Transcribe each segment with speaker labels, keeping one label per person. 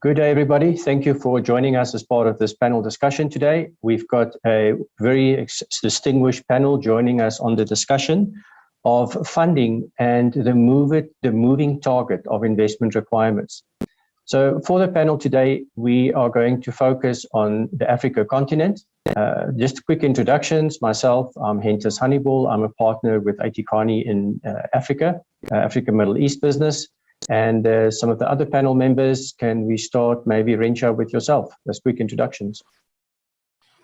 Speaker 1: Good day, everybody. Thank you for joining us as part of this panel discussion today. We've got a very distinguished panel joining us on the discussion of funding and the moving target of investment requirements. So for the panel today, we are going to focus on the Africa continent. Just quick introductions. Myself, I'm Hentis Honeyball. I'm a partner with Aitikani in Africa, Middle East business. And some of the other panel members, can we start maybe Rencha with yourself? Just quick introductions.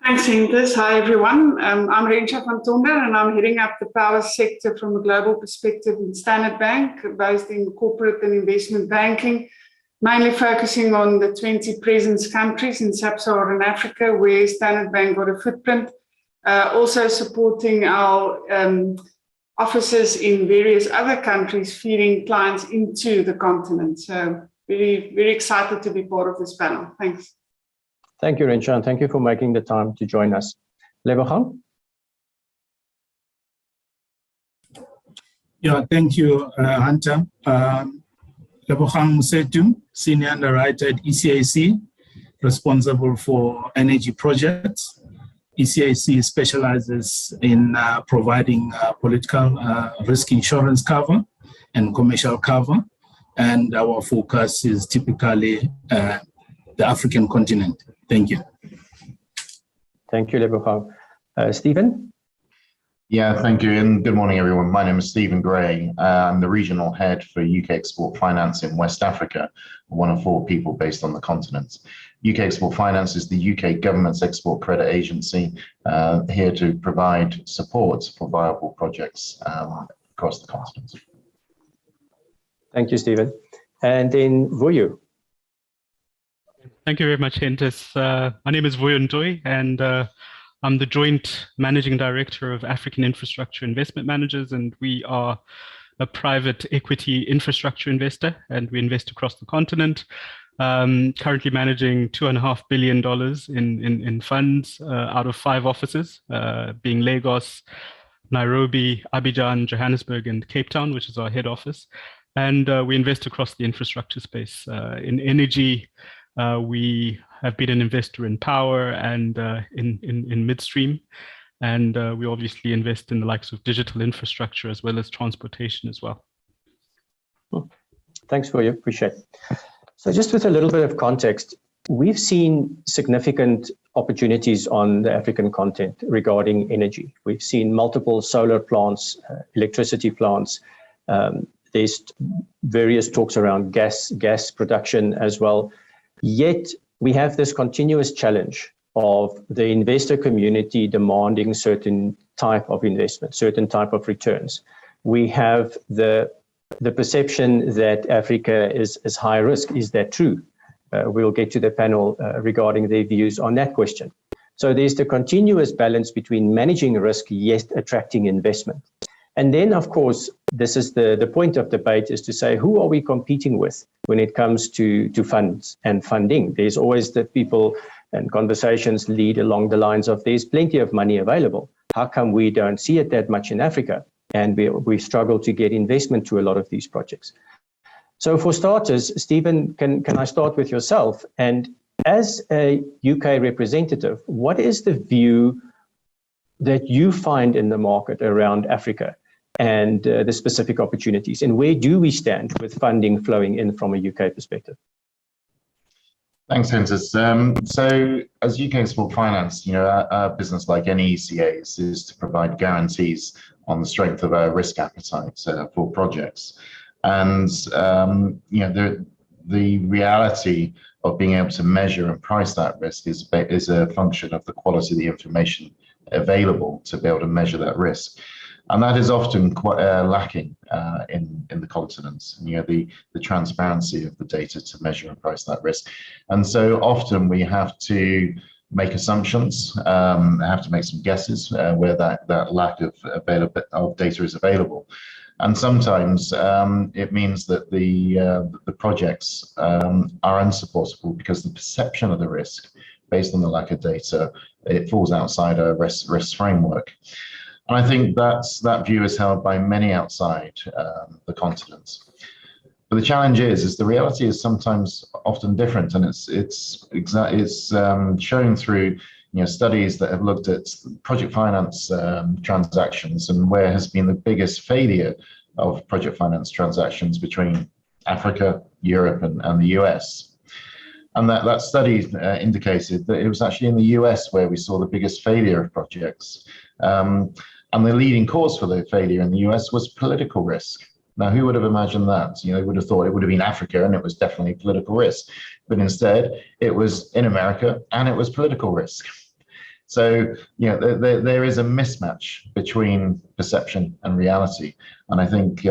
Speaker 2: Thanks, Hentis. Hi, everyone. I'm Rencha van Tonder, and I'm heading up the power sector from a global perspective in Standard Bank, based in corporate and investment banking, mainly focusing on the 20 presence countries in sub-Saharan Africa, where Standard Bank got a footprint, also supporting our offices in various other countries, feeding clients into the continent. So very, very excited to be part of this panel. Thanks.
Speaker 1: Thank you, Rencha, and thank you for making the time to join us. Lebogang?
Speaker 3: Yeah, thank you, Hunter. Lebogang Musetu, Senior Underwriter at ECAC, responsible for energy projects. ECAC specializes in providing political risk insurance cover and commercial cover, and our focus is typically the African continent. Thank you.
Speaker 1: Thank you, Lebogang. Stephen?
Speaker 4: Yeah, thank you, and good morning, everyone. My name is Stephen Gray. I'm the regional head for UK Export Finance in West Africa, one of 4 people based on the continent. UK Export Finance is the UK government's export credit agency, here to provide support for viable projects across the continent.
Speaker 1: Thank you, Stephen. And then Vuyo.
Speaker 5: Thank you very much, Hentis. My name is Vuyo Ntoi, and I'm the Joint Managing Director of African Infrastructure Investment Managers, and we are a private equity infrastructure investor, and we invest across the continent. Currently managing $2.5 billion in funds out of 5 offices, being Lagos, Nairobi, Abidjan, Johannesburg, and Cape Town, which is our head office. And we invest across the infrastructure space. In energy, we have been an investor in power and in midstream. And we obviously invest in the likes of digital infrastructure as well as transportation as well.
Speaker 1: Thanks, Vuyo. Appreciate it. So just with a little bit of context, we've seen significant opportunities on the African continent regarding energy. We've seen multiple solar plants, electricity plants. There's various talks around gas production as well. Yet we have this continuous challenge of the investor community demanding certain type of investment, certain type of returns. We have the perception that Africa is high risk. Is that true? We'll get to the panel regarding their views on that question. So there's the continuous balance between managing risk yet attracting investment. And then, of course, this is the point of debate, is to say, who are we competing with when it comes to funds and funding? There's always the people, and conversations lead along the lines of there's plenty of money available. How come we don't see it that much in Africa? And we struggle to get investment to a lot of these projects. So for starters, Stephen, can I start with yourself? And as a UK representative, what is the view that you find in the market around Africa and the specific opportunities? And where do we stand with funding flowing in from a UK perspective?
Speaker 4: Thanks, Hentis. So as UK Export Finance, our business, like any ECAs, is to provide guarantees on the strength of our risk appetite for projects. And the reality of being able to measure and price that risk is a function of the quality of the information available to be able to measure that risk. And that is often quite lacking in the continent, the transparency of the data to measure and price that risk. And so often we have to make assumptions, have to make some guesses where that lack of data is available. And sometimes it means that the projects are unsupportable because the perception of the risk, based on the lack of data, it falls outside a risk framework. And I think that view is held by many outside the continent. But But the challenge is the reality is sometimes often different, and it's shown through studies that have looked at project finance transactions and where has been the biggest failure of project finance transactions between Africa, Europe, and the US. And that study indicated that it was actually in the US where we saw the biggest failure of projects. And the leading cause for the failure in the US was political risk. Now, who would have imagined that? They would have thought it would have been Africa, and it was definitely political risk. But instead, it was in America, and it was political risk. So, there is a mismatch between perception and reality. And I think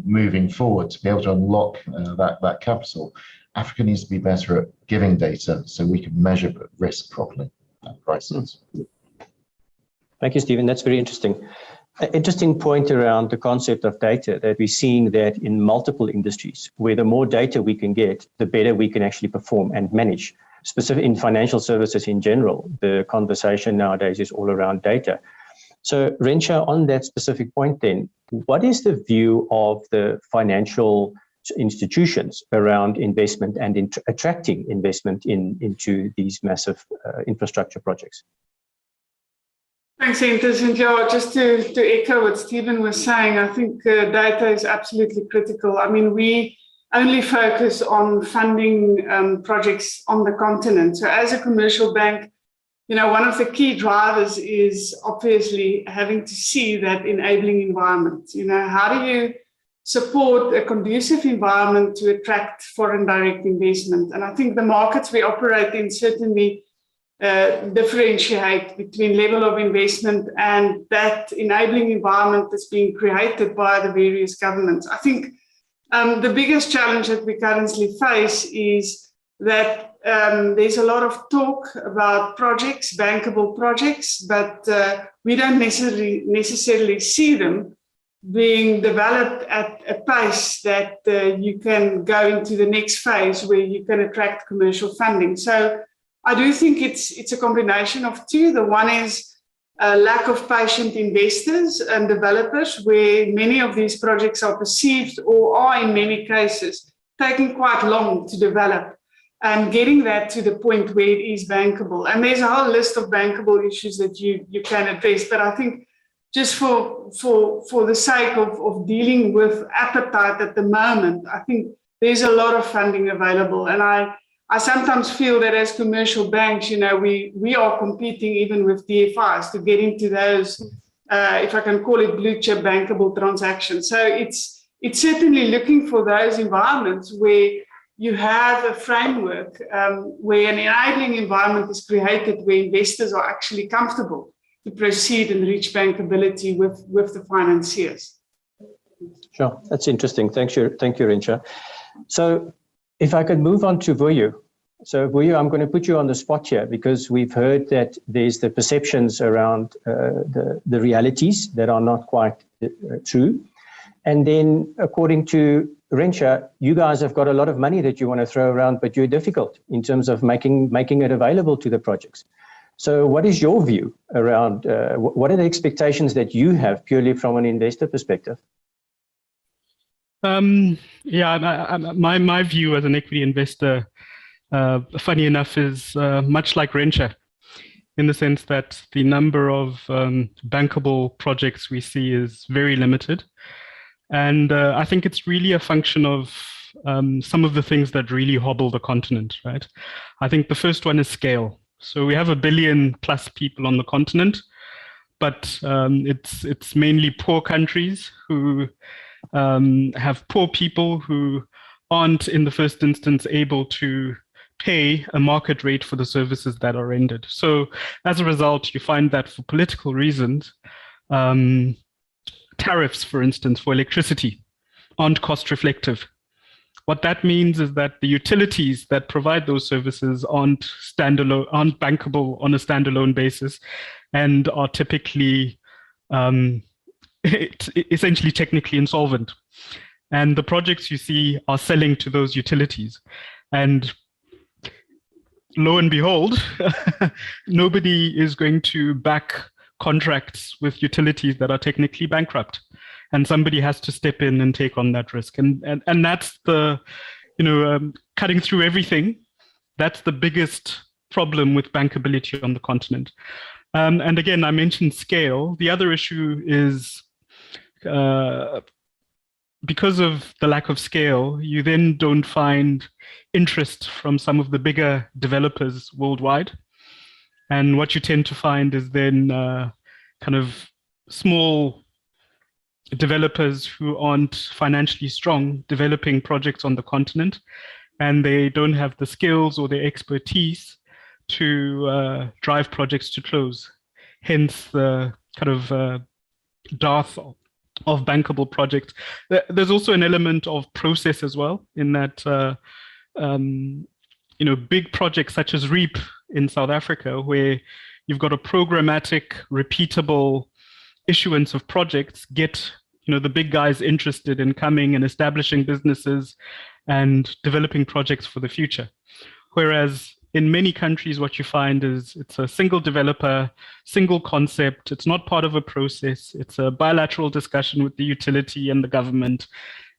Speaker 4: moving forward, to be able to unlock that capital, Africa needs to be better at giving data so we can measure risk properly and prices.
Speaker 1: Thank you, Stephen. That's very interesting. An interesting point around the concept of data, that we're seeing that in multiple industries, where the more data we can get, the better we can actually perform and manage. Specific in financial services in general, the conversation nowadays is all around data. So Rensha, on that specific point then, what is the view of the financial institutions around investment and attracting investment into these massive infrastructure projects?
Speaker 2: Thanks, Intes. And yeah, just to echo what Stephen was saying, I think data is absolutely critical. I mean, we only focus on funding projects on the continent. So as a commercial bank, one of the key drivers is obviously having to see that enabling environment. How do you support a conducive environment to attract foreign direct investment? And I think the markets we operate in certainly differentiate between level of investment and that enabling environment that's being created by the various governments. I think the biggest challenge that we currently face is that there's a lot of talk about projects, bankable projects, but we don't necessarily see them being developed at a pace that you can go into the next phase where you can attract commercial funding. So I do think it's a combination of two. The one is a lack of patient investors and developers, where many of these projects are perceived or are in many cases taking quite long to develop, and getting that to the point where it is bankable. And there's a whole list of bankable issues that you can address. But I think just for the sake of dealing with appetite at the moment, I think there's a lot of funding available. And I sometimes feel that as commercial banks, we are competing even with DFIs to get into those, if I can call it, blue chip bankable transactions. So it's certainly looking for those environments where you have a framework where an enabling environment is created, where investors are actually comfortable to proceed and reach bankability with the financiers.
Speaker 1: Sure, that's interesting. Thank you, Rensha. So if I could move on to Vuyo. So Vuyo, I'm going to put you on the spot here, because we've heard that there's the perceptions around the realities that are not quite true. And then according to Rensha, you guys have got a lot of money that you want to throw around, but you're difficult in terms of making it available to the projects. So what is your view around, what are the expectations that you have purely from an investor perspective?
Speaker 5: My view as an equity investor, funny enough, is much like Rensha, in the sense that the number of bankable projects we see is very limited. And I think it's really a function of some of the things that really hobble the continent, right? I think the first one is scale. So we have 1 billion plus people on the continent, but it's mainly poor countries who have poor people who aren't in the first instance able to pay a market rate for the services that are rendered. So as a result, you find that for political reasons, tariffs, for instance, for electricity aren't cost reflective. What that means is that the utilities that provide those services aren't bankable on a standalone basis, and are typically essentially technically insolvent. And the projects you see are selling to those utilities. And lo and behold, nobody is going to back contracts with utilities that are technically bankrupt. and somebody has to step in and take on that risk. And that's the, cutting through everything, that's the biggest problem with bankability on the continent. And again, I mentioned scale. The other issue is because of the lack of scale, you then don't find interest from some of the bigger developers worldwide. And what you tend to find is then kind of small developers who aren't financially strong developing projects on the continent, and they don't have the skills or the expertise to drive projects to close. Hence the kind of dearth of bankable projects. There's also an element of process as well, in that big projects such as REAP in South Africa, where you've got a programmatic, repeatable issuance of projects, get the big guys interested in coming and establishing businesses and developing projects for the future. Whereas in many countries, what you find is it's a single developer, single concept. It's not part of a process. It's a bilateral discussion with the utility and the government,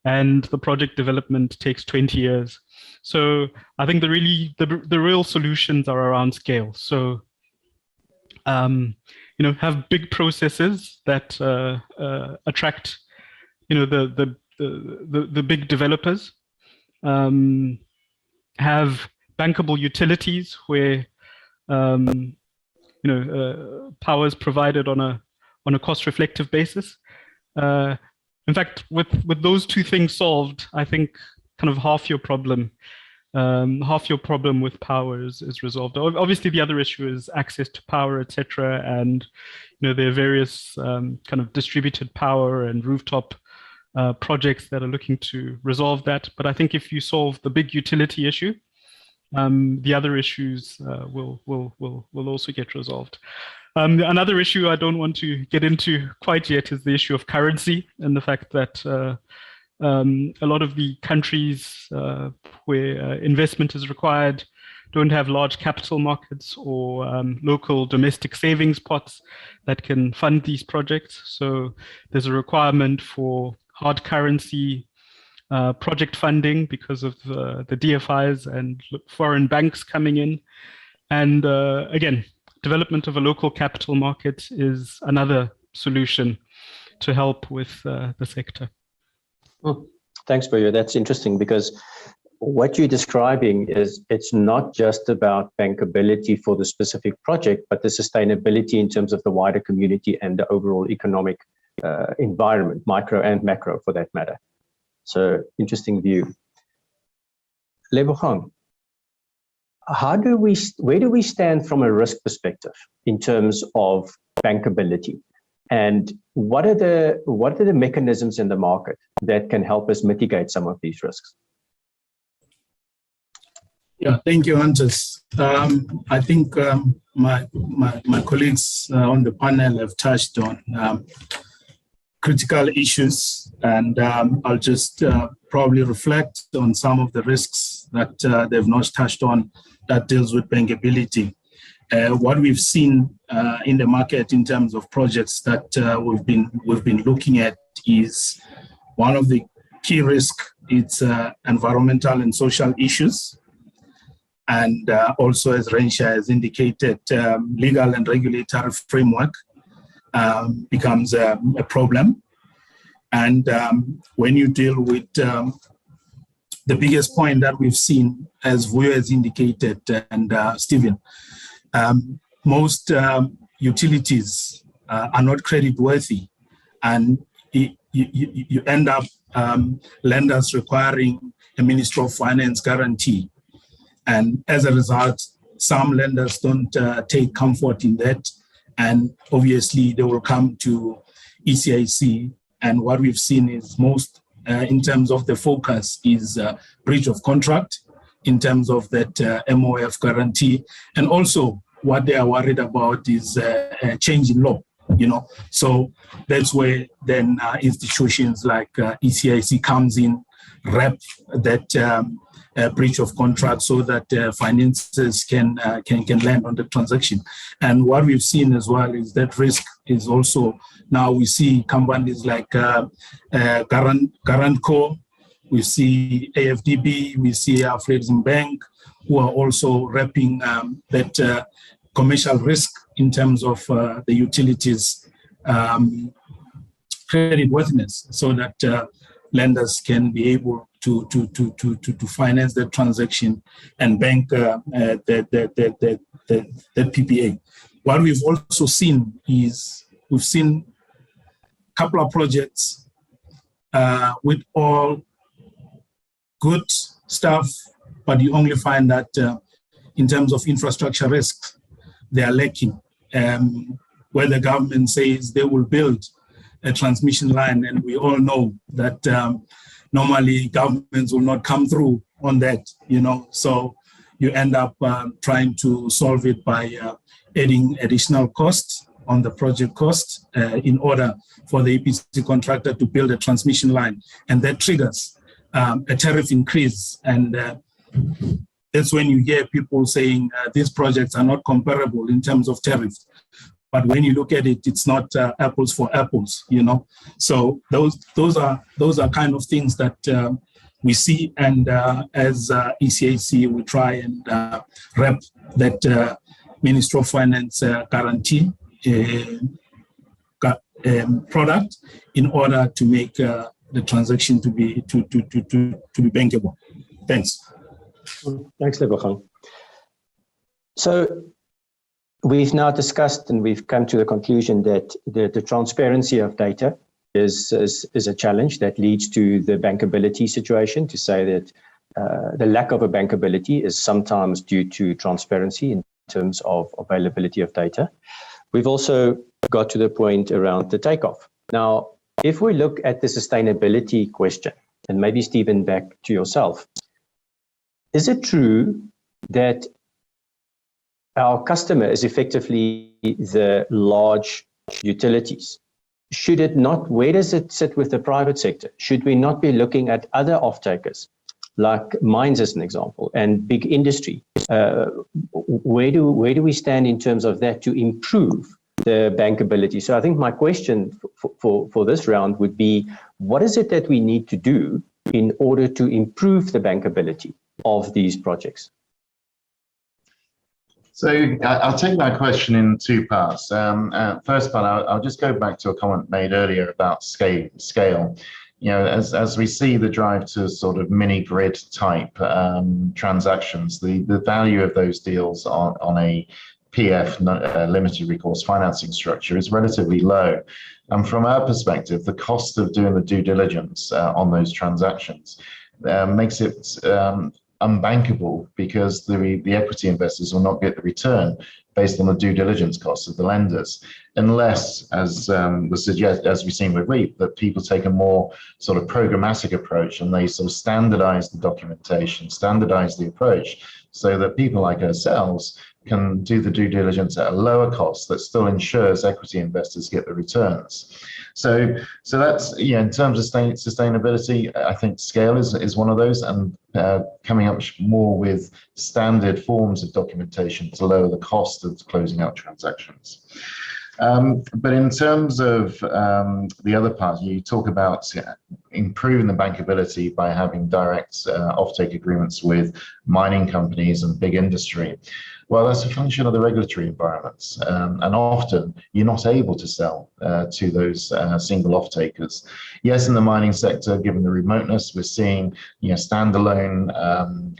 Speaker 5: and the project development takes 20 years. So I think the real solutions are around scale. So have big processes that attract the big developers. Have bankable utilities where power is provided on a cost reflective basis. In fact, with those two things solved, I think kind of half your problem with power is resolved. Obviously, the other issue is access to power, etc. And there are various kind of distributed power and rooftop projects that are looking to resolve that. But I think if you solve the big utility issue, the other issues will also get resolved. Another issue I don't want to get into quite yet is the issue of currency, and the fact that a lot of the countries where investment is required don't have large capital markets or local domestic savings pots that can fund these projects. So there's a requirement for hard currency project funding because of the DFIs and foreign banks coming in. And again, development of a local capital market is another solution to help with the sector.
Speaker 1: Thanks, Boyo. That's interesting, because what you're describing is it's not just about bankability for the specific project, but the sustainability in terms of the wider community and the overall economic environment, micro and macro for that matter. So interesting view. Lebogang, where do we stand from a risk perspective in terms of bankability? And what are the mechanisms in the market that can help us mitigate some of these risks?
Speaker 3: Yeah, thank you, Antus. I think my colleagues on the panel have touched on critical issues, and I'll just probably reflect on some of the risks that they've not touched on that deals with bankability. What we've seen in the market in terms of projects that we've been looking at is one of the key risks. It's environmental and social issues, and also, as Rensha has indicated, legal and regulatory framework becomes a problem. And when you deal with the biggest point that we've seen, as Vuyo has indicated, and Stephen, most utilities are not credit-worthy, and you end up lenders requiring a Ministry of Finance guarantee. And as a result, some lenders don't take comfort in that, and obviously they will come to ECIC. And what we've seen is most, in terms of the focus, is breach of contract in terms of that MOF guarantee. And also what they are worried about is a change in law, So that's where then institutions like ECIC comes in wrap that breach of contract so that finances can land on the transaction. And what we've seen as well is that risk is also, now we see companies like Garantco, we see AFDB, we see Afreximbank, who are also wrapping that commercial risk in terms of the utilities creditworthiness, so that lenders can be able to finance the transaction and bank the PPA. What we've also seen is we've seen a couple of projects with all good stuff, but you only find that in terms of infrastructure risk, they are lacking. Where the government says they will build a transmission line, and we all know that normally governments will not come through on that, so you end up trying to solve it by adding additional costs on the project cost in order for the EPC contractor to build a transmission line, and that triggers a tariff increase. And that's when you hear people saying these projects are not comparable in terms of tariffs. But when you look at it, it's not apples for apples, So those are kind of things that we see, and as ECAC, we try and wrap that Ministry of Finance guarantee product in order to make the transaction to be bankable. Thanks.
Speaker 1: Thanks, Lebogang. So we've now discussed and we've come to the conclusion that the transparency of data is a challenge that leads to the bankability situation, to say that the lack of a bankability is sometimes due to transparency in terms of availability of data. We've also got to the point around the takeoff. Now, if we look at the sustainability question, and maybe Stephen, back to yourself, is it true that our customer is effectively the large utilities? Should it not, where does it sit with the private sector? Should we not be looking at other off-takers, like mines as an example, and big industry? Where do we stand in terms of that to improve the bankability? So I think my question for this round would be, what is it that we need to do in order to improve the bankability of these projects?
Speaker 4: So I'll take that question in two parts. First part, I'll just go back to a comment made earlier about scale. As we see the drive to sort of mini grid type transactions, the value of those deals on a PF limited recourse financing structure is relatively low. And from our perspective, the cost of doing the due diligence on those transactions makes it unbankable, because the equity investors will not get the return based on the due diligence costs of the lenders, unless, as we've seen with REAP, that people take a more sort of programmatic approach and they sort of standardize the documentation, standardize the approach, so that people like ourselves can do the due diligence at a lower cost that still ensures equity investors get the returns. So that's, in terms of sustainability, I think scale is one of those, and coming up more with standard forms of documentation to lower the cost of closing out transactions. But in terms of the other part, you talk about improving the bankability by having direct offtake agreements with mining companies and big industry. Well, that's a function of the regulatory environments, and often you're not able to sell to those single off-takers. Yes, in the mining sector, given the remoteness, we're seeing standalone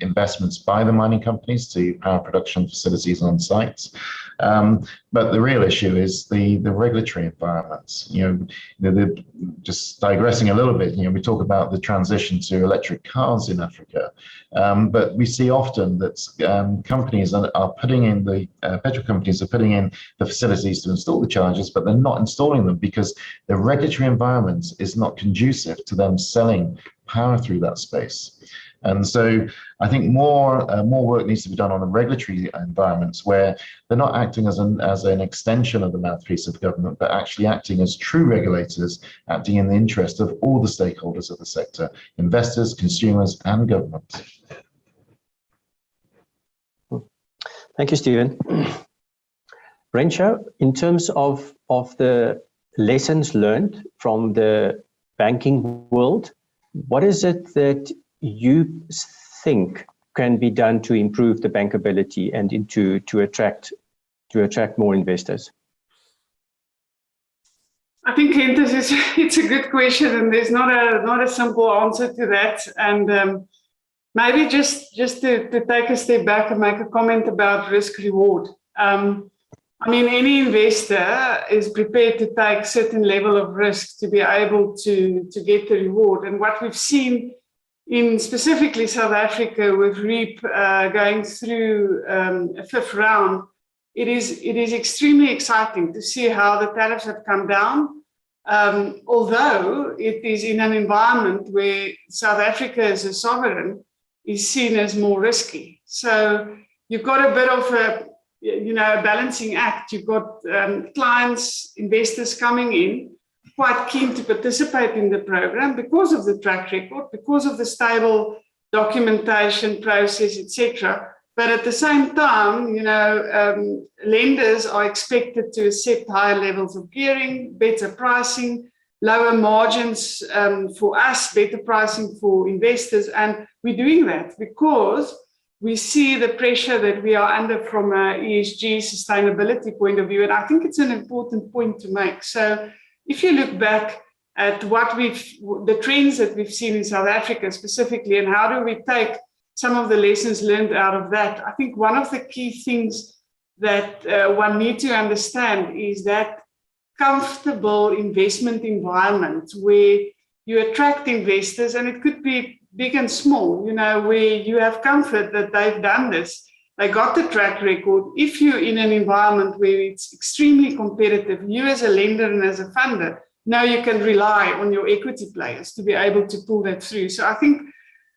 Speaker 4: investments by the mining companies to power production facilities on sites. But the real issue is the regulatory environments. Just digressing a little bit, we talk about the transition to electric cars in Africa, but we see often that companies are putting in, the petrol companies are putting in the facilities to install the chargers, but they're not installing them because the regulatory environment is not conducive to them selling power through that space. And so I think more work needs to be done on the regulatory environments where they're not acting as an extension of the mouthpiece of government, but actually acting as true regulators, acting in the interest of all the stakeholders of the sector, investors, consumers, and government.
Speaker 1: Thank you, Stephen. Rencho, in terms of the lessons learned from the banking world, what is it that you think can be done to improve the bankability and to attract more investors?
Speaker 2: I think it's a good question, and there's not a simple answer to that. And maybe just to take a step back and make a comment about risk reward. I mean, any investor is prepared to take a certain level of risk to be able to get the reward. And what we've seen in specifically South Africa with REAP going through a fifth round, it is extremely exciting to see how the tariffs have come down. Although it is in an environment where South Africa as a sovereign is seen as more risky. So you've got a bit of a balancing act. You've got clients, investors coming in, quite keen to participate in the program because of the track record, because of the stable documentation process, etc. But at the same time, lenders are expected to accept higher levels of gearing, better pricing, lower margins for us, better pricing for investors. And we're doing that because we see the pressure that we are under from an ESG sustainability point of view. And I think it's an important point to make. So if you look back at the trends that we've seen in South Africa specifically, and how do we take some of the lessons learned out of that, I think one of the key things that one needs to understand is that comfortable investment environment where you attract investors, and it could be big and small, where you have comfort that they've done this, they got the track record. If you're in an environment where it's extremely competitive, you as a lender and as a funder, now you can rely on your equity players to be able to pull that through. So I think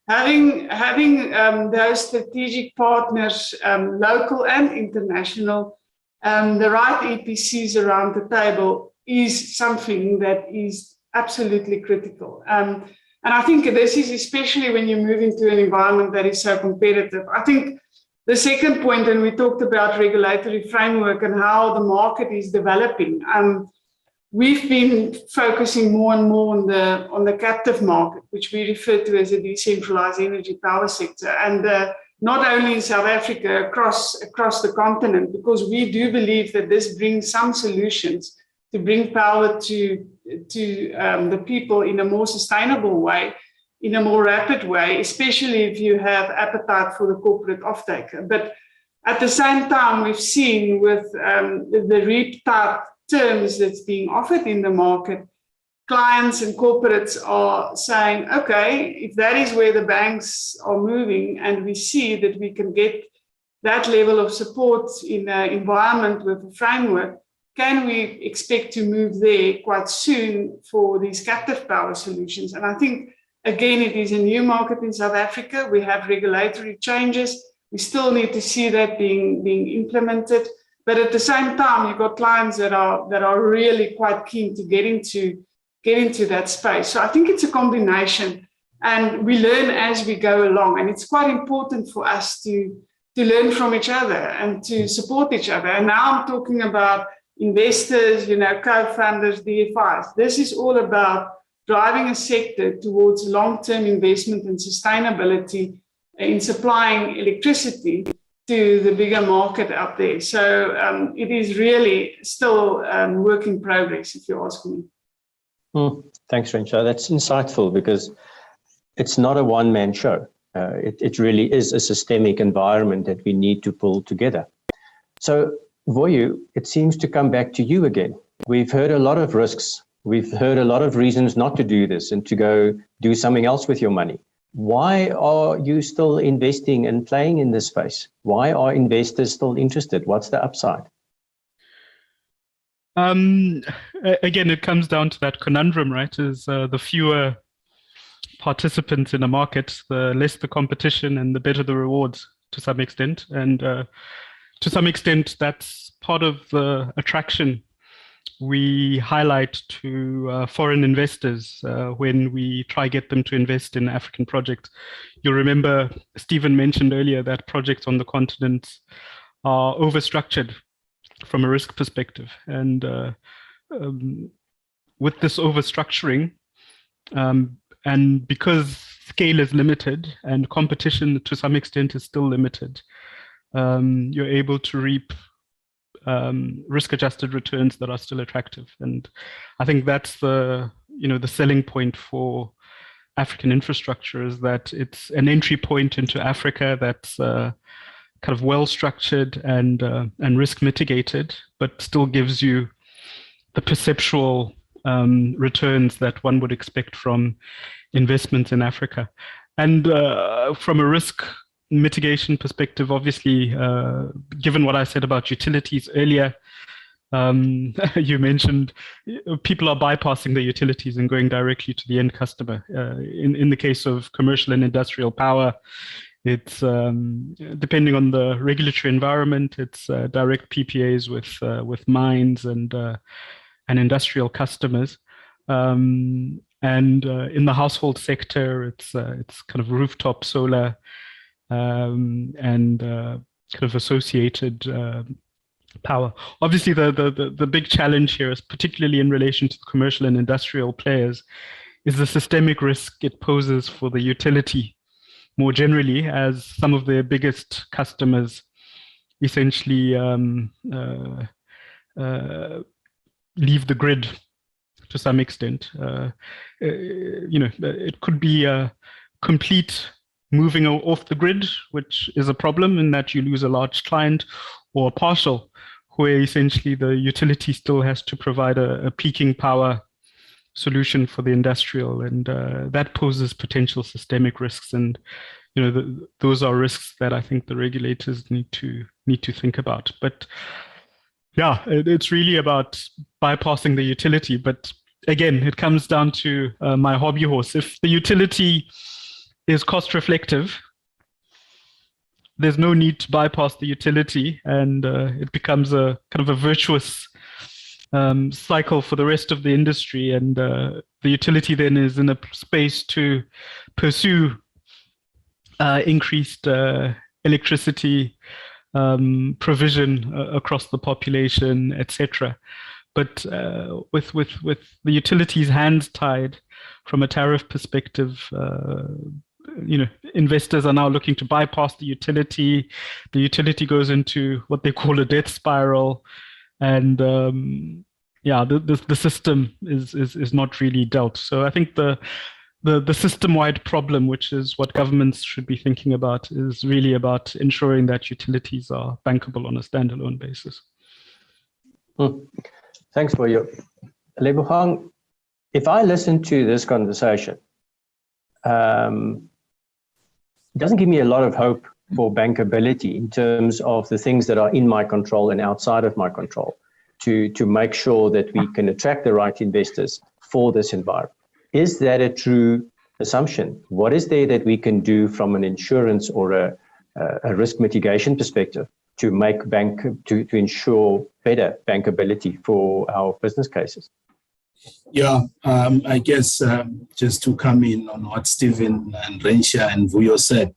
Speaker 2: having those strategic partners, local and international, the right EPCs around the table is something that is absolutely critical. And I think this is especially when you move into an environment that is so competitive. I think the second point, and we talked about regulatory framework and how the market is developing. We've been focusing more and more on the captive market, which we refer to as a decentralized energy power sector, and not only in South Africa, across the continent, because we do believe that this brings some solutions to bring power to the people in a more sustainable way, in a more rapid way, especially if you have appetite for the corporate offtake. But at the same time, we've seen with the REAP type terms that's being offered in the market, clients and corporates are saying, okay, if that is where the banks are moving, and we see that we can get that level of support in an environment with a framework, can we expect to move there quite soon for these captive power solutions? And I think, again, it is a new market in South Africa. We have regulatory changes. We still need to see that being implemented. But at the same time, you've got clients that are really quite keen to get into that space. So I think it's a combination, and we learn as we go along. And it's quite important for us to learn from each other and to support each other. And now I'm talking about investors, co-founders, DFIs. This is all about driving a sector towards long-term investment and sustainability in supplying electricity to the bigger market out there. So it is really still work in progress, if you ask me.
Speaker 1: Thanks, Rencho. That's insightful, because it's not a one-man show. It really is a systemic environment that we need to pull together. So, Voyu, it seems to come back to you again. We've heard a lot of risks. We've heard a lot of reasons not to do this and to go do something else with your money. Why are you still investing and playing in this space? Why are investors still interested? What's the upside?
Speaker 5: Again, it comes down to that conundrum, right? Is the fewer participants in a market, the less the competition and the better the rewards to some extent. And to some extent, that's part of the attraction we highlight to foreign investors when we try get them to invest in African projects. You'll remember Stephen mentioned earlier that projects on the continent are overstructured from a risk perspective. And with this overstructuring, and because scale is limited and competition to some extent is still limited, you're able to reap risk-adjusted returns that are still attractive. And I think that's the selling point for African infrastructure, is that it's an entry point into Africa that's kind of well-structured and risk mitigated, but still gives you the perceptual returns that one would expect from investments in Africa. And from a risk mitigation perspective, obviously, given what I said about utilities earlier, you mentioned people are bypassing the utilities and going directly to the end customer. In the case of commercial and industrial power, it's depending on the regulatory environment, it's direct PPAs with mines and industrial customers. And in the household sector, it's kind of rooftop solar and kind of associated power. Obviously, the big challenge here is, particularly in relation to commercial and industrial players, is the systemic risk it poses for the utility more generally, as some of their biggest customers essentially leave the grid to some extent. It could be a complete moving off the grid, which is a problem in that you lose a large client, or partial, where essentially the utility still has to provide a peaking power solution for the industrial, and that poses potential systemic risks. And those are risks that I think the regulators need to think about. But yeah, it's really about bypassing the utility. But again, it comes down to my hobby horse. If the utility is cost reflective, there's no need to bypass the utility, and it becomes a kind of a virtuous cycle for the rest of the industry. And the utility then is in a space to pursue increased electricity provision across the population, etc. But with the utilities' hands tied from a tariff perspective, investors are now looking to bypass the utility. The utility goes into what they call a death spiral, and the system is not really dealt. So I think the system-wide problem, which is what governments should be thinking about, is really about ensuring that utilities are bankable on a standalone basis.
Speaker 1: Thanks for you. Lebogang, if I listen to this conversation, it doesn't give me a lot of hope for bankability in terms of the things that are in my control and outside of my control to make sure that we can attract the right investors for this environment. Is that a true assumption? What is there that we can do from an insurance or a risk mitigation perspective to ensure better bankability for our business cases?
Speaker 3: Yeah, I guess just to come in on what Stephen and Rensha and Vuyo said,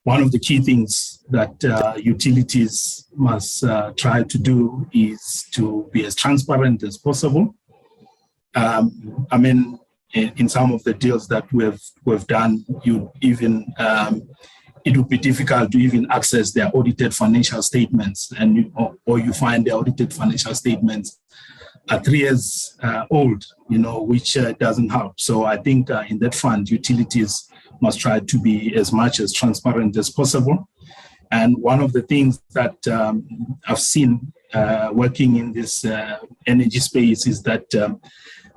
Speaker 3: one of the key things that utilities must try to do is to be as transparent as possible. In some of the deals that we've done, it would be difficult to even access their audited financial statements, or you find their audited financial statements are 3 years old, which doesn't help. So I think in that front, utilities must try to be as much as transparent as possible. And one of the things that I've seen working in this energy space is that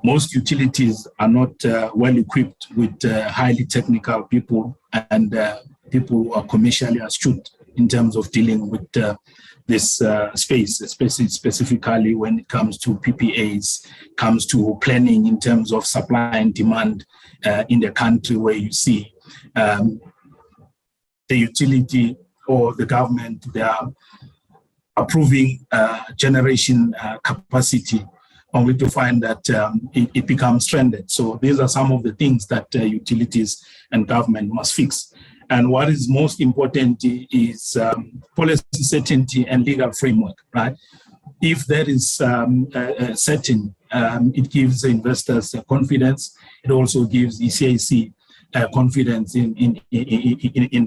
Speaker 3: most utilities are not well equipped with highly technical people and people who are commercially astute in terms of dealing with this space, especially specifically when it comes to PPAs, comes to planning in terms of supply and demand in the country, where you see the utility or the government, they are approving generation capacity, only to find that it becomes stranded. So these are some of the things that utilities and government must fix. And what is most important is policy certainty and legal framework, right? If that is certain, it gives investors confidence. It also gives ECAC confidence in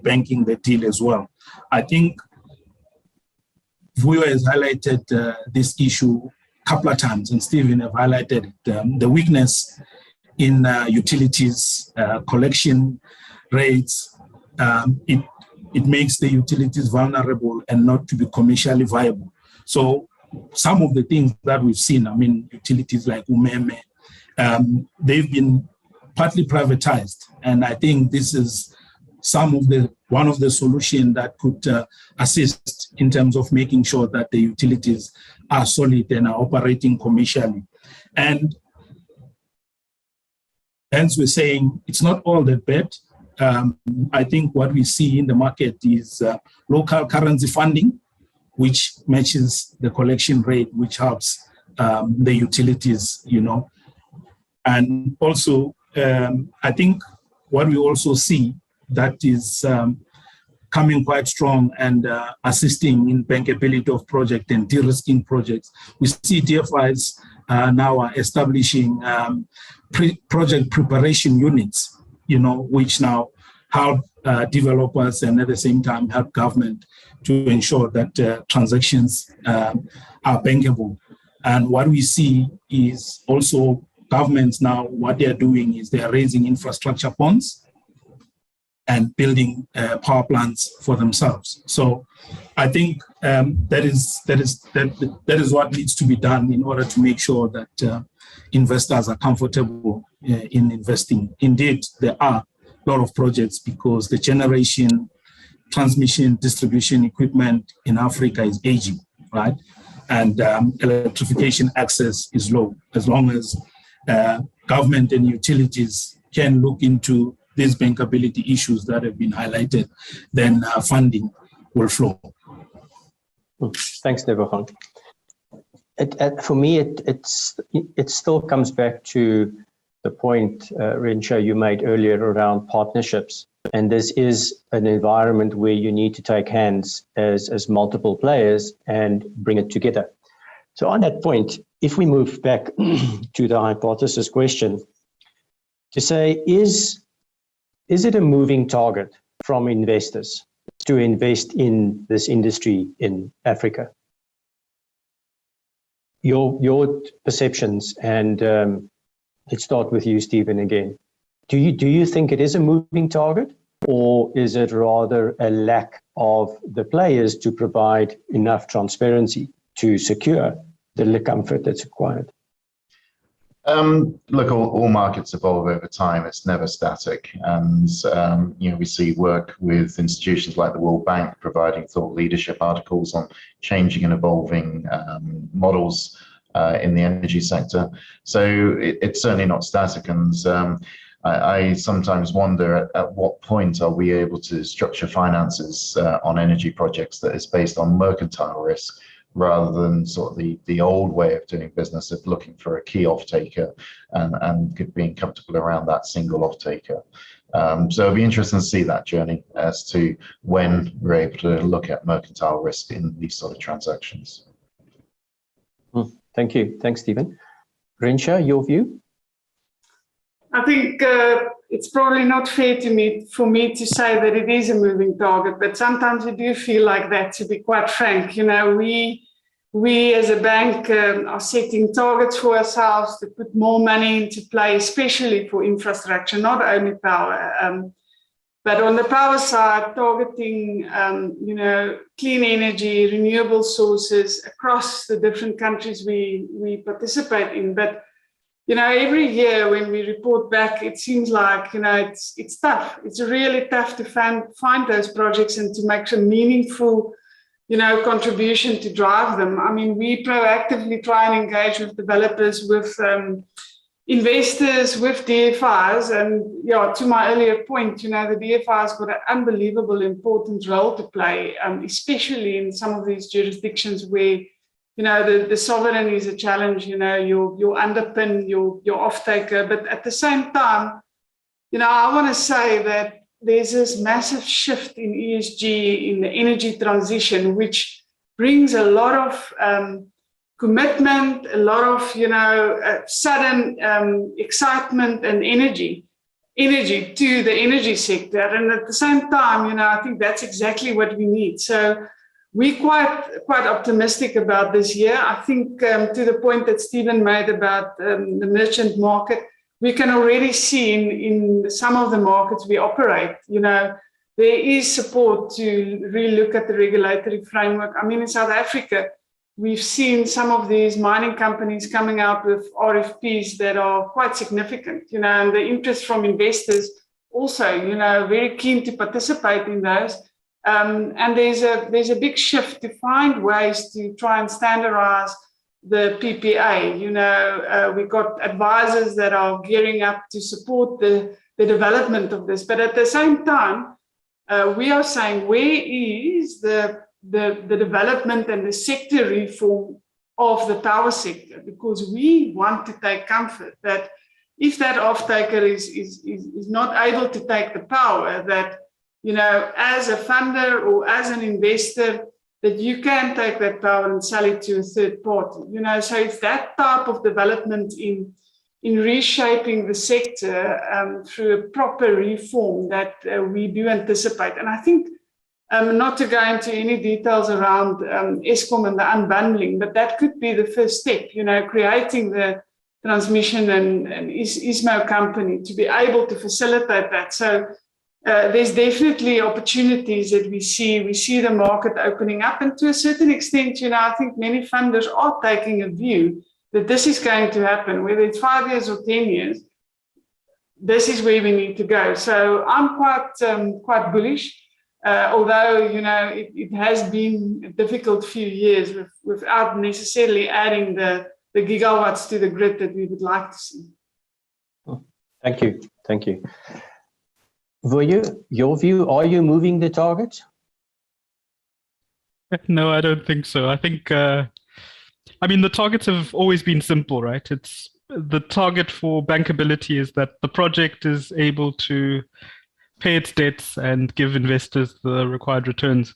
Speaker 3: banking the deal as well. I think Vuyo has highlighted this issue a couple of times, and Stephen have highlighted the weakness in utilities collection rates. It makes the utilities vulnerable and not to be commercially viable. So some of the things that we've seen, I mean, utilities like Umeme, they've been partly privatized. And I think this is one of the solutions that could assist in terms of making sure that the utilities are solid and are operating commercially. And hence we're saying it's not all that bad. I think what we see in the market is local currency funding, which matches the collection rate, which helps the utilities, you know. And also, I think what we also see that is coming quite strong and assisting in bankability of project and de-risking projects. We see DFIs now are establishing project preparation units, you know, which now help developers and at the same time help government to ensure that transactions are bankable. And what we see is also governments now, what they're doing is they're raising infrastructure bonds and building power plants for themselves. So I think that is what needs to be done in order to make sure that investors are comfortable in investing. Indeed, there are a lot of projects because the generation, transmission, distribution equipment in Africa is aging, right? And electrification access is low. As long as government and utilities can look into these bankability issues that have been highlighted, then funding will flow.
Speaker 1: Thanks, Nebogang. For me, it still comes back to the point, Rensha, you made earlier around partnerships. And this is an environment where you need to take hands as multiple players and bring it together. So on that point, if we move back to the hypothesis question, to say, is it a moving target from investors to invest in this industry in Africa? Your perceptions, and let's start with you, Stephen, again. Do you think it is a moving target, or is it rather a lack of the players to provide enough transparency to secure the comfort that's required?
Speaker 4: Look, all markets evolve over time. It's never static. And, we see work with institutions like the World Bank providing thought leadership articles on changing and evolving models in the energy sector. So it's certainly not static. And I sometimes wonder at what point are we able to structure finances on energy projects that is based on mercantile risk, rather than sort of the old way of doing business of looking for a key off-taker and being comfortable around that single off-taker. So it'll be interesting to see that journey as to when we're able to look at mercantile risk in these sort of transactions.
Speaker 1: Thank you. Thanks, Stephen. Rensha, your view?
Speaker 2: I think it's probably not fair for me to say that it is a moving target, but sometimes I do feel like that, to be quite frank. You know, we as a bank are setting targets for ourselves to put more money into play, especially for infrastructure, not only power. But on the power side, targeting, clean energy, renewable sources across the different countries we participate in. But every year when we report back, it seems like, it's tough. It's really tough to find those projects and to make some meaningful contribution to drive them. I mean, we proactively try and engage with developers, with investors, with DFIs. And yeah, to my earlier point, the DFIs got an unbelievable important role to play, especially in some of these jurisdictions where, the sovereign is a challenge, your underpin, your off-taker. But at the same time, I want to say that there's this massive shift in ESG, in the energy transition, which brings a lot of commitment, a lot of, sudden excitement and energy to the energy sector. And at the same time, I think that's exactly what we need. So we're quite optimistic about this year. I think to the point that Stephen made about the merchant market, we can already see in some of the markets we operate, there is support to really look at the regulatory framework. I mean, in South Africa, we've seen some of these mining companies coming out with RFPs that are quite significant, and the interest from investors also, very keen to participate in those. And there's a big shift to find ways to try and standardize the PPA. We've got advisors that are gearing up to support the development of this. But at the same time, we are saying, where is the development and the sector reform of the power sector? Because we want to take comfort that if that off-taker is not able to take the power, that, as a funder or as an investor, that you can take that power and sell it to a third party. So it's that type of development in reshaping the sector through a proper reform that we do anticipate. And I think, not to go into any details around Eskom and the unbundling, but that could be the first step, creating the transmission and ISMO company to be able to facilitate that. So there's definitely opportunities that we see. We see the market opening up, and to a certain extent, I think many funders are taking a view that this is going to happen, whether it's 5 years or 10 years. This is where we need to go. So I'm quite bullish, although it has been a difficult few years without necessarily adding the gigawatts to the grid that we would like to see.
Speaker 1: Thank you. Your view, are you moving the target?
Speaker 5: No, I don't think so. I think, the targets have always been simple, right? It's the target for bankability is that the project is able to pay its debts and give investors the required returns.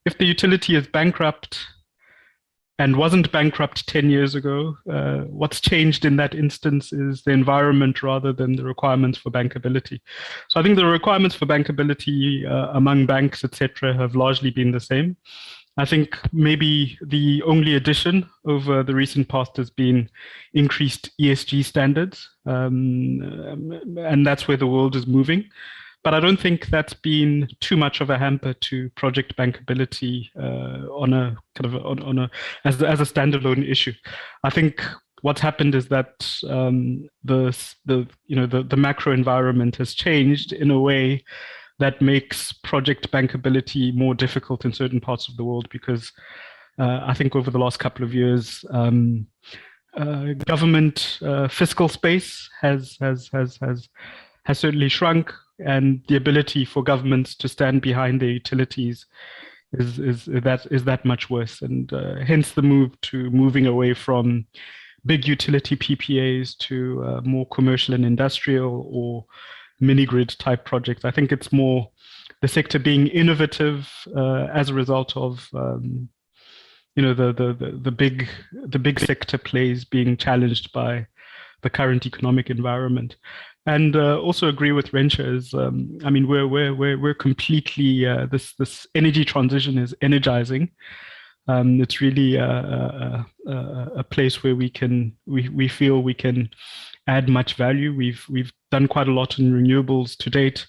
Speaker 5: If the utility is bankrupt and wasn't bankrupt 10 years ago, what's changed in that instance is the environment rather than the requirements for bankability. So I think the requirements for bankability among banks, etc., have largely been the same. I think maybe the only addition over the recent past has been increased ESG standards, and that's where the world is moving. But I don't think that's been too much of a hamper to project bankability as a standalone issue. I think what's happened is that the macro environment has changed in a way that makes project bankability more difficult in certain parts of the world, because I think over the last couple of years, government fiscal space has certainly shrunk, and the ability for governments to stand behind their utilities is that much worse. And hence the moving away from big utility PPAs to more commercial and industrial or mini grid type projects. I think it's more the sector being innovative as a result of the big sector plays being challenged by the current economic environment. And also agree with Rensha is, we're completely, this energy transition is energizing. It's really a place where we feel we can add much value. We've done quite a lot in renewables to date.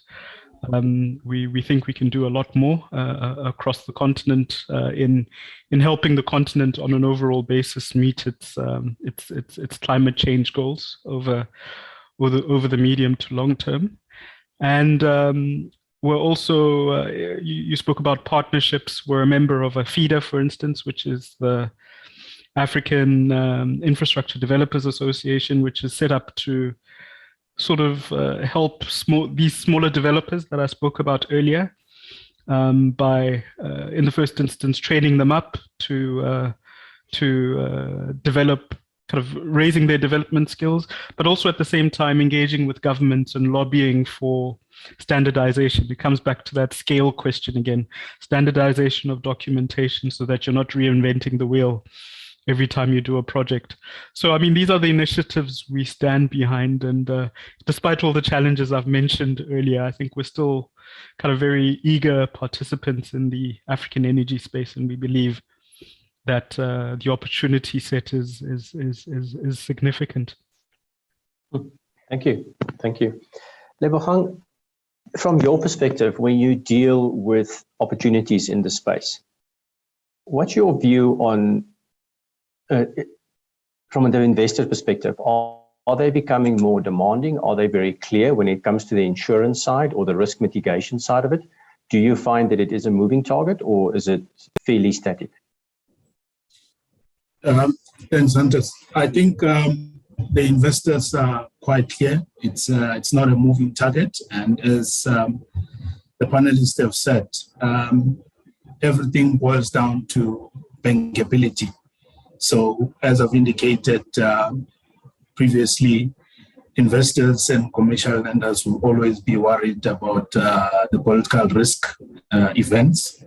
Speaker 5: We think we can do a lot more across the continent in helping the continent on an overall basis meet its climate change goals over the medium to long term. And we're also, you spoke about partnerships. We're a member of a FIDA, for instance, which is the African Infrastructure Developers Association, which is set up to sort of help these smaller developers that I spoke about earlier by, in the first instance, training them up to develop, kind of raising their development skills, but also at the same time engaging with governments and lobbying for standardization. It comes back to that scale question again, standardization of documentation so that you're not reinventing the wheel every time you do a project. So, I mean, these are the initiatives we stand behind. And despite all the challenges I've mentioned earlier, I think we're still kind of very eager participants in the African energy space. And we believe that the opportunity set is significant.
Speaker 1: Thank you. Thank you. Lebogang, from your perspective, when you deal with opportunities in the space, what's your view on, from the investor perspective, are they becoming more demanding? Are they very clear when it comes to the insurance side or the risk mitigation side of it? Do you find that it is a moving target, or is it fairly static?
Speaker 3: Thanks, Hunter. I think the investors are quite clear. It's not a moving target, and as the panelists have said, everything boils down to bankability. So, as I've indicated previously, investors and commercial lenders will always be worried about the political risk events,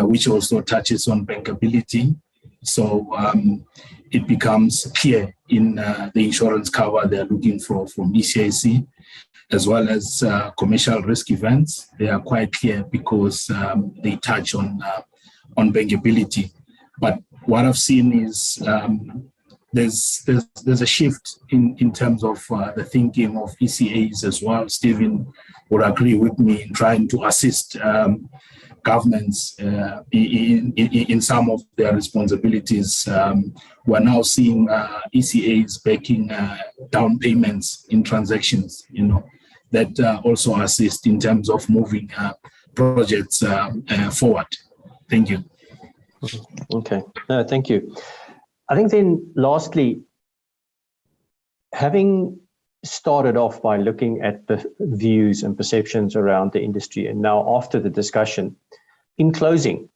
Speaker 3: which also touches on bankability. So it becomes clear in the insurance cover they're looking for from ECIC, as well as commercial risk events. They are quite clear because they touch on bankability. But what I've seen is there's a shift in terms of the thinking of ECAs as well. Stephen would agree with me in trying to assist governments in some of their responsibilities. We're now seeing ECAs backing down payments in transactions, that also assist in terms of moving projects forward. Thank you.
Speaker 1: Okay, no, thank you. I think then lastly, having started off by looking at the views and perceptions around the industry, and now after the discussion, in closing,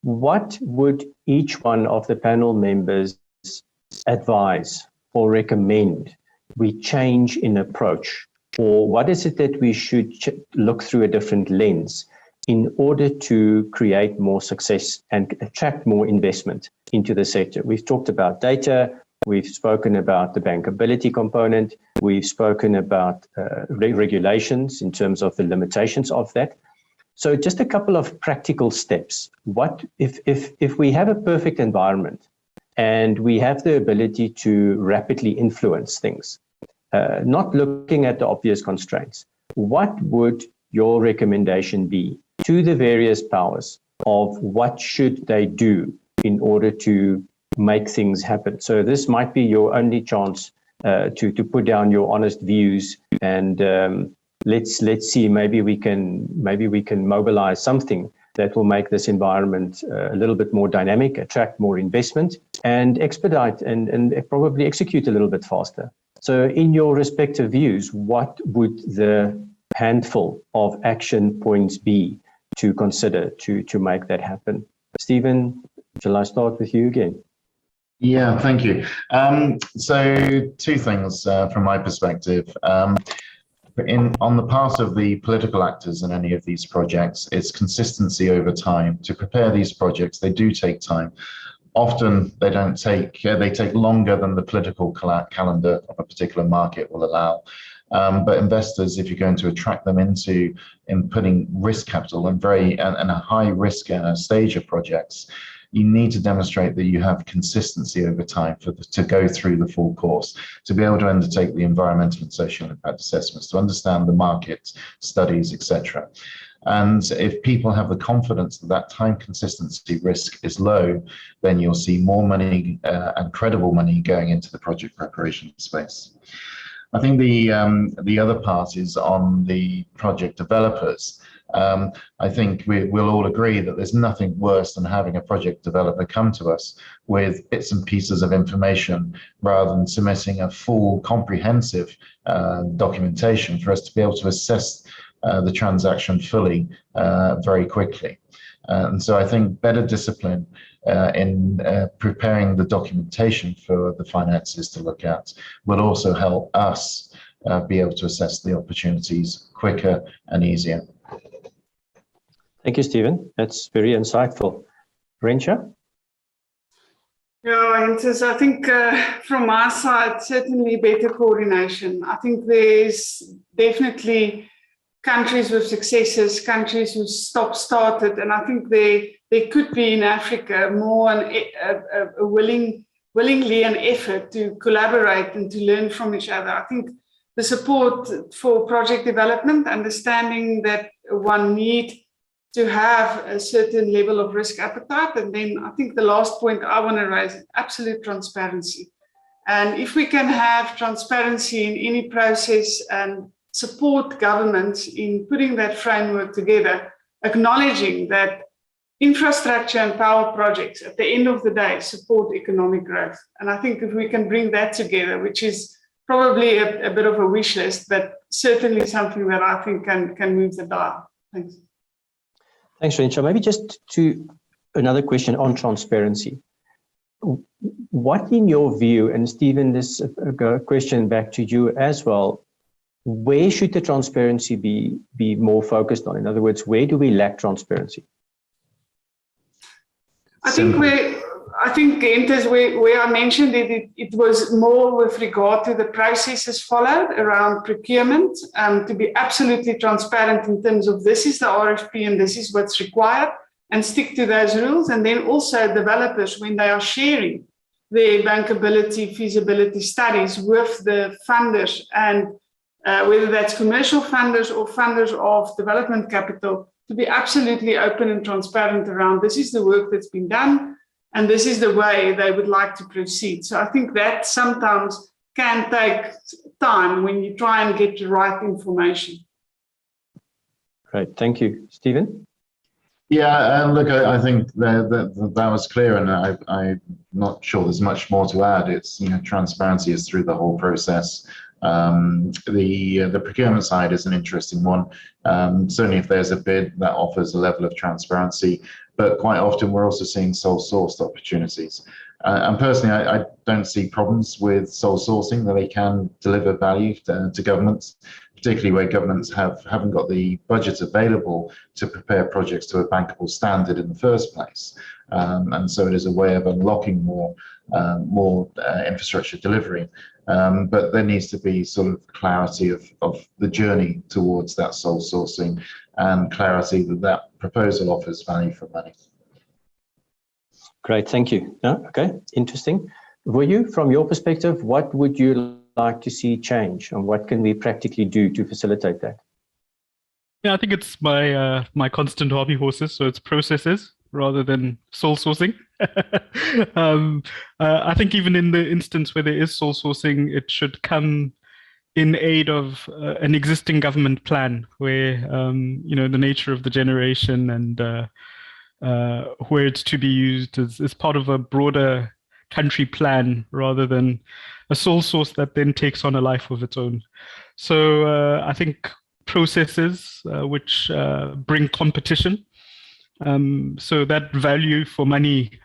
Speaker 1: what would each one of the panel members advise or recommend we change in approach? Or what is it that we should look through a different lens in order to create more success and attract more investment into the sector? We've talked about data, we've spoken about the bankability component, we've spoken about regulations in terms of the limitations of that. So just a couple of practical steps. What if we have a perfect environment and we have the ability to rapidly influence things, not looking at the obvious constraints, what would your recommendation be to the various powers of what should they do in order to make things happen? So this might be your only chance to put down your honest views, and let's see, maybe we can mobilize something that will make this environment a little bit more dynamic, attract more investment, and expedite and probably execute a little bit faster. So in your respective views, what would the handful of action points be to consider to make that happen? Stephen, shall I start with you again?
Speaker 4: Yeah, thank you. So two things from my perspective. On the part of the political actors in any of these projects, it's consistency over time. To prepare these projects, they do take time. Often they take longer than the political calendar of a particular market will allow. But investors, if you're going to attract them in putting risk capital and a high risk stage of projects, you need to demonstrate that you have consistency over time to go through the full course, to be able to undertake the environmental and social impact assessments, to understand the market studies, etc. And if people have the confidence that time consistency risk is low, then you'll see more money and credible money going into the project preparation space. I think the other part is on the project developers. I think we'll all agree that there's nothing worse than having a project developer come to us with bits and pieces of information rather than submitting a full comprehensive documentation for us to be able to assess the transaction fully very quickly. And so I think better discipline in preparing the documentation for the finances to look at will also help us be able to assess the opportunities quicker and easier.
Speaker 1: Thank you, Stephen. That's very insightful. Rensha?
Speaker 2: Yeah, I think from my side, certainly better coordination. I think there's definitely countries with successes, countries who started, and I think there could be in Africa more a willingly an effort to collaborate and to learn from each other. I think the support for project development, understanding that one need to have a certain level of risk appetite. And then I think the last point I want to raise is absolute transparency. And if we can have transparency in any process and support governments in putting that framework together, acknowledging that infrastructure and power projects at the end of the day support economic growth. And I think if we can bring that together, which is probably a bit of a wish list, but certainly something that I think can move the dial. Thanks.
Speaker 1: Thanks, Rensha. Maybe just to another question on transparency. What, in your view, and Stephen, this question back to you as well, where should the transparency be more focused on? In other words, where do we lack transparency?
Speaker 2: I think Gentes, where I mentioned it was more with regard to the processes followed around procurement, to be absolutely transparent in terms of this is the RFP and this is what's required, and stick to those rules. And then also developers, when they are sharing their bankability, feasibility studies with the funders, and whether that's commercial funders or funders of development capital, to be absolutely open and transparent around this is the work that's been done, and this is the way they would like to proceed. So I think that sometimes can take time when you try and get the right information.
Speaker 1: Great, thank you. Stephen?
Speaker 4: Yeah, look, I think that was clear, and I'm not sure there's much more to add. It's, transparency is through the whole process. The procurement side is an interesting one. Certainly if there's a bid that offers a level of transparency, but quite often we're also seeing sole sourced opportunities. And personally, I don't see problems with sole sourcing, that they can deliver value to governments, particularly where governments haven't got the budget available to prepare projects to a bankable standard in the first place. And so it is a way of unlocking more infrastructure delivery. But there needs to be sort of clarity of the journey towards that sole sourcing, and clarity that proposal offers value for money.
Speaker 1: Great, thank you. Okay, interesting. Vuyo, from your perspective, what would you like to see change, and what can we practically do to facilitate that?
Speaker 5: Yeah, I think it's my constant hobby horses, so it's processes rather than sole sourcing. I think even in the instance where there is sole sourcing, it should come in aid of an existing government plan where, the nature of the generation and where it's to be used is part of a broader country plan rather than a sole source that then takes on a life of its own. So I think processes which bring competition. So that value for money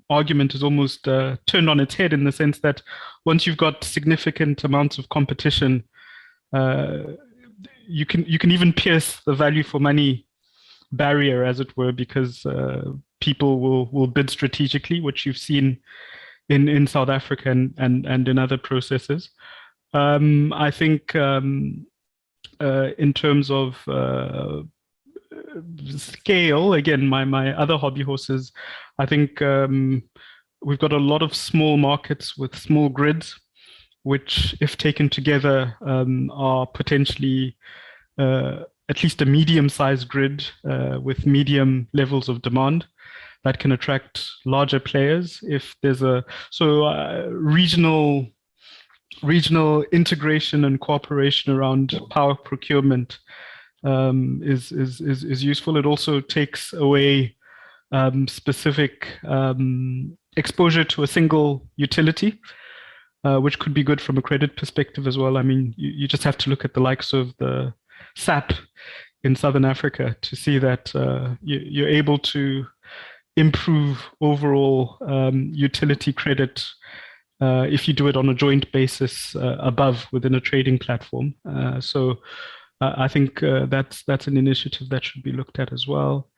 Speaker 5: argument is almost turned on its head, in the sense that once you've got significant amounts of competition, you can even pierce the value for money barrier, as it were, because people will bid strategically, which you've seen in South Africa and in other processes. I think in terms of scale, again, my other hobby horses, I think we've got a lot of small markets with small grids, which, if taken together, are potentially at least a medium-sized grid with medium levels of demand that can attract larger players. If there's regional integration and cooperation around power procurement is useful. It also takes away specific exposure to a single utility, which could be good from a credit perspective as well. I mean, you just have to look at the likes of the SAP in Southern Africa to see that you're able to improve overall utility credit if you do it on a joint basis above within a trading platform. So I think that's an initiative that should be looked at as well.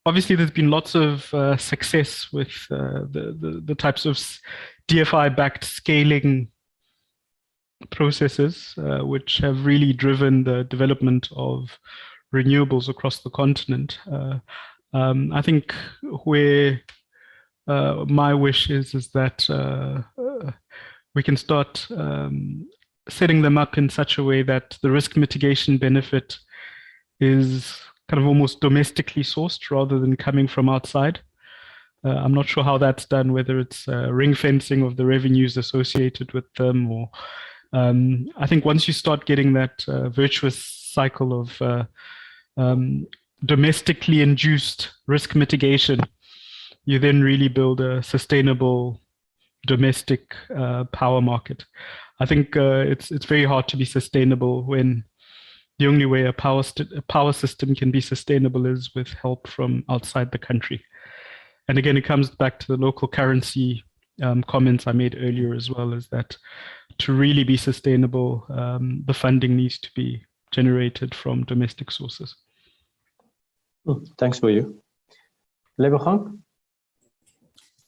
Speaker 5: Obviously, there's been lots of success with the types of DFI-backed scaling processes, which have really driven the development of renewables across the continent. I think where my wish is that we can start setting them up in such a way that the risk mitigation benefit is kind of almost domestically sourced rather than coming from outside. I'm not sure how that's done, whether it's ring fencing of the revenues associated with them, or I think once you start getting that virtuous cycle of domestically induced risk mitigation, you then really build a sustainable domestic power market. I think it's very hard to be sustainable when the only way a power system can be sustainable is with help from outside the country. And again, it comes back to the local currency comments I made earlier as well, is that to really be sustainable, the funding needs to be generated from domestic sources.
Speaker 1: Thanks for you. Lebogang?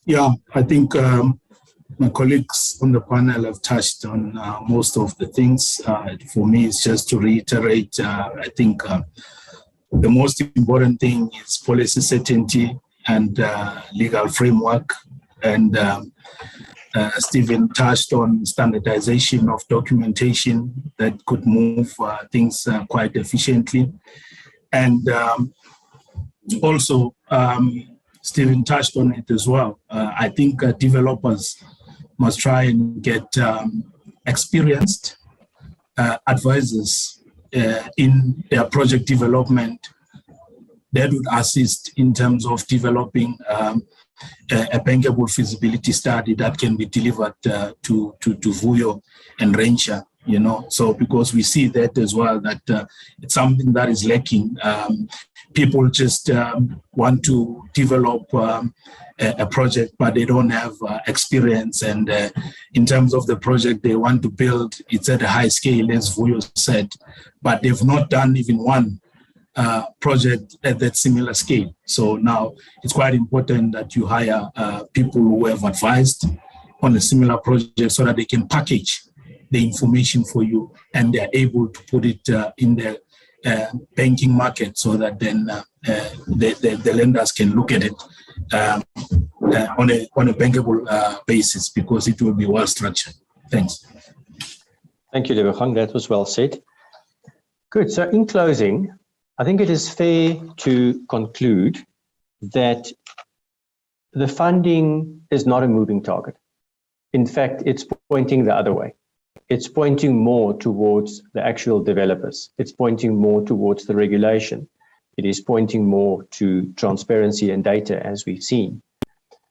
Speaker 3: Yeah, I think my colleagues on the panel have touched on most of the things. For me, it's just to reiterate, I think the most important thing is policy certainty and legal framework. And Stephen touched on standardization of documentation that could move things quite efficiently. And also, Stephen touched on it as well. I think developers must try and get experienced advisors in their project development that would assist in terms of developing a bankable feasibility study that can be delivered to Vuyo and Rensha, you know. So because we see that as well, that it's something that is lacking. People just want to develop a project, but they don't have experience. And in terms of the project they want to build, it's at a high scale, as Vuyo said, but they've not done even one project at that similar scale. So now it's quite important that you hire people who have advised on a similar project so that they can package the information for you and they're able to put it in the banking market so that then the lenders can look at it on a bankable basis, because it will be well structured. Thanks.
Speaker 1: Thank you, Lebogang. That was well said. Good. So in closing, I think it is fair to conclude that the funding is not a moving target. In fact, it's pointing the other way. It's pointing more towards the actual developers. It's pointing more towards the regulation. It is pointing more to transparency and data, as we've seen.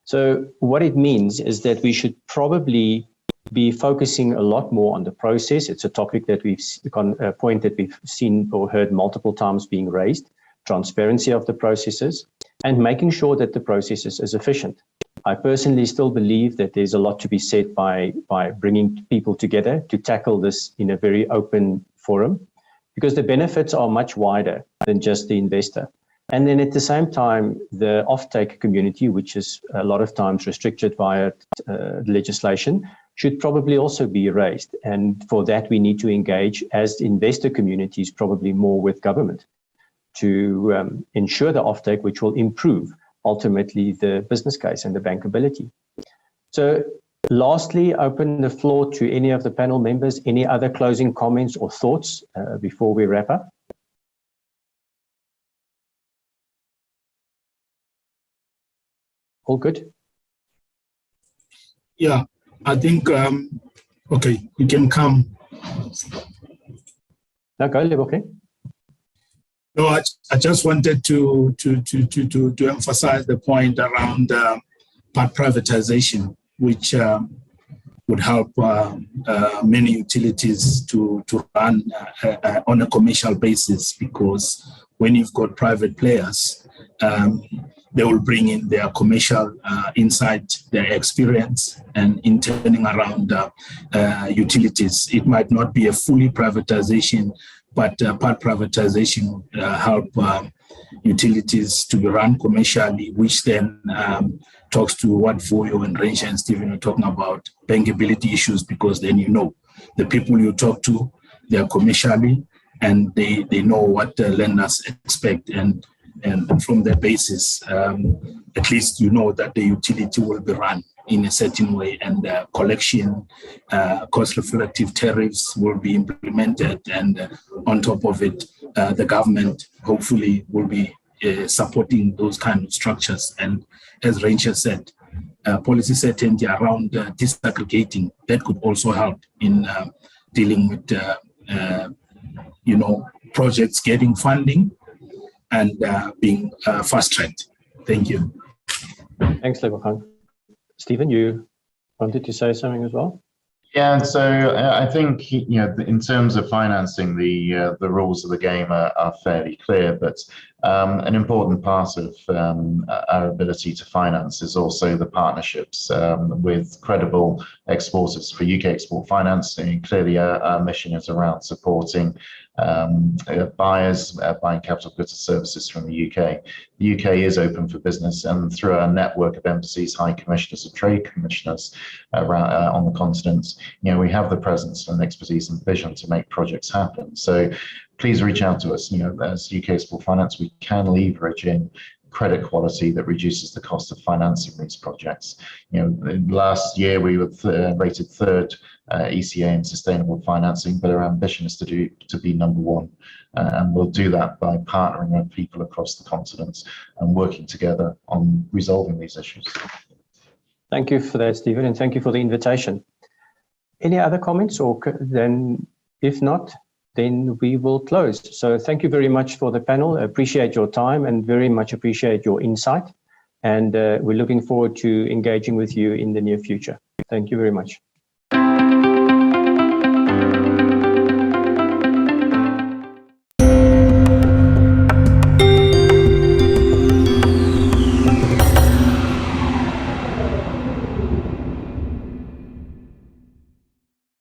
Speaker 1: So what it means is that we should probably be focusing a lot more on the process. It's a topic that a point that we've seen or heard multiple times being raised, transparency of the processes, and making sure that the processes is efficient. I personally still believe that there's a lot to be said by bringing people together to tackle this in a very open forum, because the benefits are much wider than just the investor. And then at the same time, the offtake community, which is a lot of times restricted via legislation, should probably also be raised. And for that, we need to engage as investor communities, probably more with government, to ensure the offtake, which will improve ultimately the business case and the bankability. So lastly, open the floor to any of the panel members. Any other closing comments or thoughts before we wrap up? All good?
Speaker 3: Yeah, I think, okay, you can come.
Speaker 1: No, go, Lebogang.
Speaker 3: No, I just wanted to emphasize the point around part privatization, which would help many utilities to run on a commercial basis, because when you've got private players, they will bring in their commercial insight, their experience, and in turning around utilities. It might not be a fully privatization, but part privatization would help utilities to be run commercially, which then talks to what Voyo and Ranger and Stephen are talking about, bankability issues, because then you know the people you talk to, they are commercially, and they know what the lenders expect, and from that basis, at least you know that the utility will be run in a certain way, and collection, cost-reflective tariffs will be implemented, and on top of it, the government hopefully will be supporting those kind of structures. And as Ranger said, policy certainty around disaggregating, that could also help in dealing with projects getting funding and being fast-tracked. Thank you.
Speaker 1: Thanks, Lebogang. Stephen, you wanted to say something as well?
Speaker 4: Yeah, and so I think, in terms of financing, the rules of the game are fairly clear, but an important part of our ability to finance is also the partnerships with credible exporters for UK export finance. And clearly, our mission is around supporting buyers buying capital goods and services from the UK. The UK is open for business, and through our network of embassies, high commissioners and trade commissioners around on the continent, we have the presence and expertise and vision to make projects happen. So please reach out to us. As UK Export Finance, we can leverage in credit quality that reduces the cost of financing these projects. Last year we were rated third ECA in sustainable financing, but our ambition is to be number one, and we'll do that by partnering with people across the continent and working together on resolving these issues.
Speaker 1: Thank you for that, Stephen, and thank you for the invitation. Any other comments, or then if not, then we will close. So thank you very much for the panel. I appreciate your time and very much appreciate your insight. And we're looking forward to engaging with you in the near future. Thank you very much.